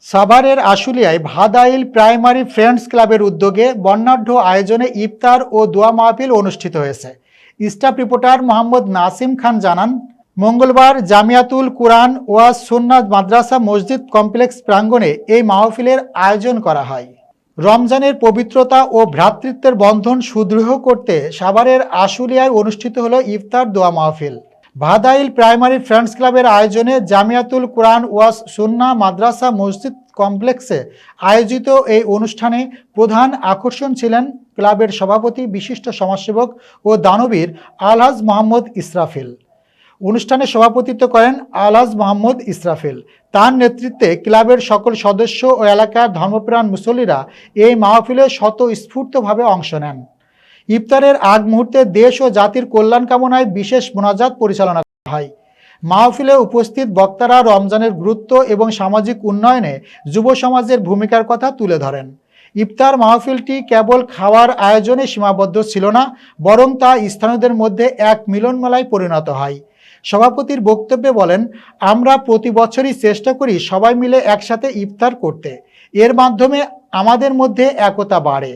সাভারের আশুলিয়ায় Bhadail primary friends ক্লাবের উদ্যোগে বর্ণাঢ্য আয়োজনে ইফতার ও দোয়া মাহফিল অনুষ্ঠিত হয়েছে। স্টাফ রিপোর্টার মোহাম্মদ নাসিম খান জানান, মঙ্গলবার জামিয়াতুল কুরআন ওয়াজ সুন্নাত মাদ্রাসা মসজিদ কমপ্লেক্স প্রাঙ্গণে এই মাহফিলের আয়োজন করা হয়। রমজানের পবিত্রতা ও ভ্রাতৃত্বের বন্ধন সুদৃঢ় করতে সাভারের আশুলিয়ায় অনুষ্ঠিত হলো ইফতার দোয়া মাহফিল। ভাদাইল প্রাইমারি ফ্রেন্ডস ক্লাবের আয়োজনে জামিয়াতুল কুরআন ওয়াজ সুন্নাহ মাদ্রাসা মসজিদ কমপ্লেক্সে আয়োজিত এই অনুষ্ঠানে প্রধান আকর্ষণ ছিলেন ক্লাবের সভাপতি বিশিষ্ট সমাজসেবক ও দানবীর আলহাজ মোহাম্মদ ইসরাফিল। অনুষ্ঠানে সভাপতিত্ব করেন আলহাজ মোহাম্মদ ইসরাফিল। তার নেতৃত্বে ক্লাবের সকল সদস্য ও এলাকার ধর্মপ্রাণ মুসল্লিরা এই মাহফিলে স্বতঃস্ফূর্তভাবে অংশ নেন। ইফতারের আগ মুহূর্তে দেশ ও জাতির কল্যাণ কামনায় বিশেষ মোনাজাত পরিচালনা করা হয়। মাহফিলে উপস্থিত বক্তারা রমজানের গুরুত্ব এবং সামাজিক উন্নয়নে যুব সমাজের ভূমিকার কথা তুলে ধরেন। ইফতার মাহফিলটি কেবল খাওয়ার আয়োজনে সীমাবদ্ধ ছিল না, বরং তা স্থানীয়দের মধ্যে এক মিলনমেলায় পরিণত হয়। সভাপতির বক্তব্যে বলেন, আমরা প্রতি বছরই চেষ্টা করি সবাই মিলে একসাথে ইফতার করতে। এর মাধ্যমে আমাদের মধ্যে একতা বাড়ে।